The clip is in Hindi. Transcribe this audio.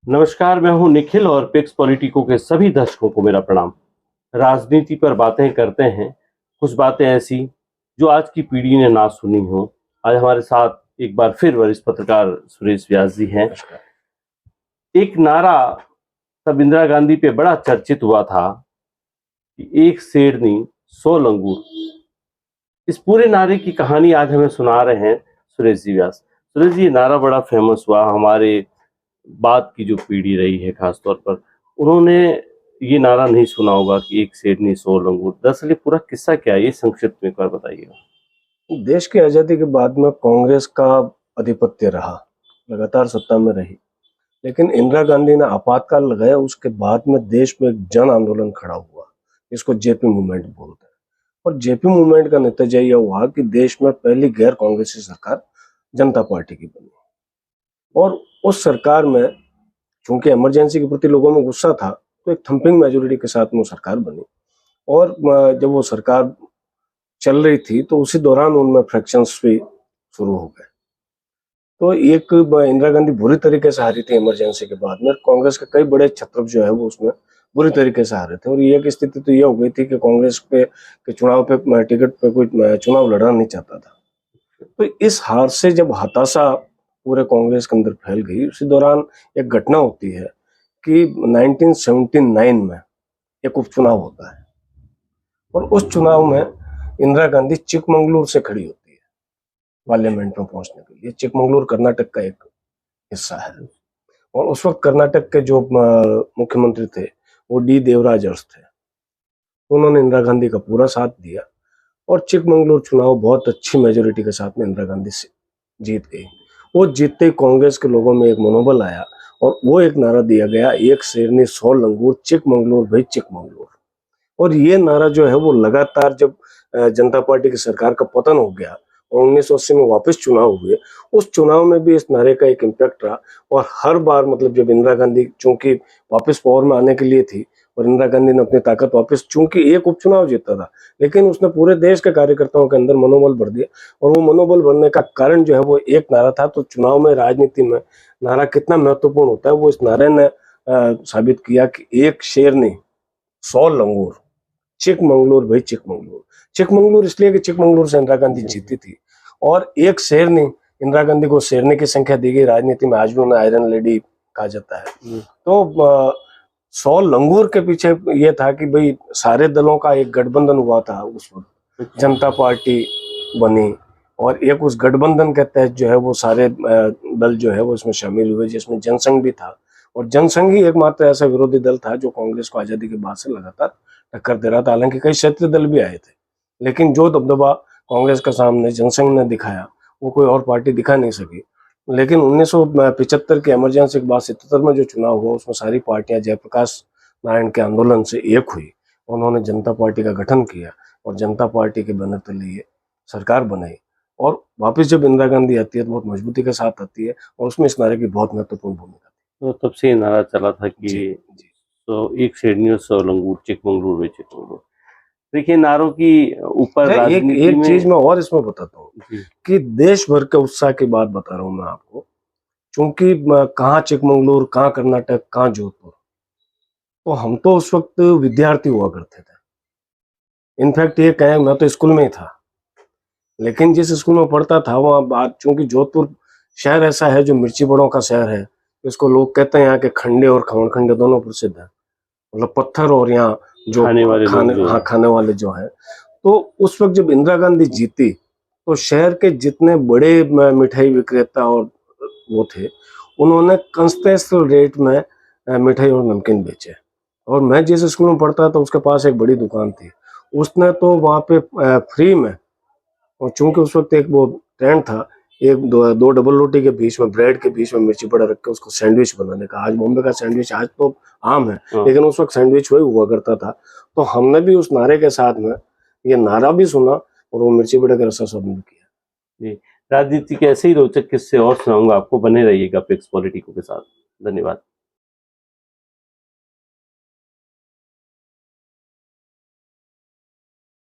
नमस्कार, मैं हूं निखिल और पिक्स पॉलिटिको के सभी दर्शकों को मेरा प्रणाम। राजनीति पर बातें करते हैं, कुछ बातें ऐसी जो आज की पीढ़ी ने ना सुनी हो। आज हमारे साथ एक बार फिर वरिष्ठ पत्रकार सुरेश व्यास जी हैं। एक नारा तब इंदिरा गांधी पे बड़ा चर्चित हुआ था कि एक शेरनी 100 लंगूर। इस पूरे नारे की कहानी आज हमें सुना रहे हैं सुरेश जी व्यास। सुरेश जी, ये नारा बड़ा फेमस हुआ, हमारे बाद की जो पीढ़ी रही है खासतौर पर उन्होंने ये नारा नहीं सुना होगा कि एक शेरनी 100 लंगूर। दरअसल ये पूरा किस्सा क्या है, ये संक्षिप्त में एक बार बताइएगा। देश की आजादी के बाद में कांग्रेस का आधिपत्य रहा, लगातार सत्ता में रही, लेकिन इंदिरा गांधी ने आपातकाल लगाया। उसके बाद में देश में एक जन आंदोलन खड़ा हुआ, इसको जेपी मूवमेंट बोलते हैं। और जेपी मूवमेंट का नतीजा यह हुआ कि देश में पहली गैर कांग्रेसी सरकार जनता पार्टी की बनी। और उस सरकार में चूंकि इमरजेंसी के प्रति लोगों में गुस्सा था, तो एक थंपिंग मेजोरिटी के साथ में वो सरकार बनी। और जब वो सरकार चल रही थी तो उसी दौरान उनमें फ्रैक्शंस भी शुरू हो गए। तो एक इंदिरा गांधी बुरी तरीके से हारी थी इमरजेंसी के बाद में। कांग्रेस के कई बड़े छत्रप जो है वो उसमें बुरी तरीके से हारे थे। और ये एक स्थिति तो ये हो गई थी कि कांग्रेस पे के चुनाव पे टिकट पे कोई चुनाव लड़ना नहीं चाहता था। तो इस हार से जब हताशा पूरे कांग्रेस के अंदर फैल गई, उसी दौरान एक घटना होती है कि 1979 में एक उपचुनाव होता है। और उस चुनाव में इंदिरा गांधी चिकमंगलुरु से खड़ी होती है पार्लियामेंट में पहुंचने के लिए। चिकमंगलुरु कर्नाटक का एक हिस्सा है। और उस वक्त कर्नाटक के जो मुख्यमंत्री थे वो डी देवराज अरस थे। उन्होंने इंदिरा गांधी का पूरा साथ दिया और चिकमंगलुरु चुनाव बहुत अच्छी मेजोरिटी के साथ में इंदिरा गांधी से जीत गई। वो जीतते कांग्रेस के लोगों में एक मनोबल आया और वो एक नारा दिया गया, एक शेरनी 100 लंगूर, चिकमंगलुरु भाई चिकमंगलुरु। और ये नारा जो है वो लगातार जब जनता पार्टी की सरकार का पतन हो गया और 1980 में वापस चुनाव हुए, उस चुनाव में भी इस नारे का एक इम्पैक्ट रहा। और हर बार मतलब जब इंदिरा गांधी चूंकि वापस पावर में आने के लिए थी और इंदिरा गांधी ने अपनी ताकत वापस, चूंकि एक उपचुनाव जीता था, लेकिन उसने पूरे देश के कार्यकर्ताओं के अंदर मनोबल भर दिया। और वो मनोबल भरने का कारण जो है वो एक नारा था। तो चुनाव में, राजनीति में नारा कितना महत्वपूर्ण होता है वो इस नारे ने साबित किया कि एक शेरनी 100 लंगूर, चिकमंगलुरु भाई चिकमंगलुरु। चिकमंगलुरु इसलिए कि चिकमंगलुरु से इंदिरा गांधी जीती थी। और एक शेरनी, इंदिरा गांधी को शेरनी की संख्या दी गई। राजनीति में आज भी उन्हें आयरन लेडी कहा जाता है। तो 100 लंगूर के पीछे ये था कि भाई सारे दलों का एक गठबंधन हुआ था उस वक्त, जनता पार्टी बनी और एक उस गठबंधन के तहत जो है वो सारे दल जो है वो इसमें शामिल हुए, जिसमें जनसंघ भी था। और जनसंघ ही एकमात्र ऐसा विरोधी दल था जो कांग्रेस को आजादी के बाद से लगातार टक्कर दे रहा था। हालांकि कई क्षेत्रीय दल भी आए थे, लेकिन जो दबदबा कांग्रेस के सामने जनसंघ ने दिखाया वो कोई और पार्टी दिखा नहीं सकी। लेकिन 1975 के इमरजेंसी के बाद 77 में जो चुनाव हुआ उसमें सारी पार्टियां जयप्रकाश नारायण के आंदोलन से एक हुई। उन्होंने जनता पार्टी का गठन किया और जनता पार्टी के बैनर तले ये सरकार बनाई। और वापस जब इंदिरा गांधी आती है तो बहुत मजबूती के साथ आती है और उसमें इस नारे की बहुत महत्वपूर्ण भूमिका थी। तो तब से ये नारा चला था कि जी, जी। तो एक शेरनी और 100 लंगूर, चिकमंगलुरु भाई चिकमंगलुरु। देखिए, नारों की ऊपर एक राजनीति एक में चीज मैं और इसमें बताता हूँ कि देश भर के उत्साह की बात बता रहा हूँ मैं आपको। चूंकि कहाँ चिकमंगलुरु, कहाँ कर्नाटक, कहाँ जोधपुर, तो हम तो उस वक्त विद्यार्थी हुआ करते थे। इनफैक्ट ये कहें मैं तो स्कूल में ही था, लेकिन जिस स्कूल में पढ़ता था वहाँ बात, चूंकि जोधपुर शहर ऐसा है जो मिर्ची बड़ों का शहर है, इसको लोग कहते हैं यहाँ के खंडे और खमण खंडे दोनों प्रसिद्ध है। मतलब पत्थर और यहाँ जो खाने वाले खाने, लोग जो हाँ, खाने वाले जो है। तो उस वक्त जब इंदिरा गांधी जीती तो शहर के जितने बड़े मिठाई विक्रेता और वो थे, उन्होंने कंसेशनल रेट में मिठाई और नमकीन बेचे। और मैं जिस स्कूल में पढ़ता था उसके पास एक बड़ी दुकान थी, उसने तो वहाँ पे फ्री में, और चूंकि उस वक्त एक वो ट्रेंड था, एक दो डबल रोटी के बीच में, ब्रेड के बीच में मिर्ची बड़ा रख के उसको सैंडविच बनाने का। आज बॉम्बे का सैंडविच आज तो आम है, लेकिन उस वक्त सैंडविच वही हुआ करता था। तो हमने भी उस नारे के साथ में ये नारा भी सुना और वो मिर्ची बड़े का रसा स्वाद भी किया। जी, राजनीति के ऐसे ही रोचक किस्से और सुनाऊंगा आपको। बने रहिएगा पिक्स पॉलिटिको के साथ। धन्यवाद।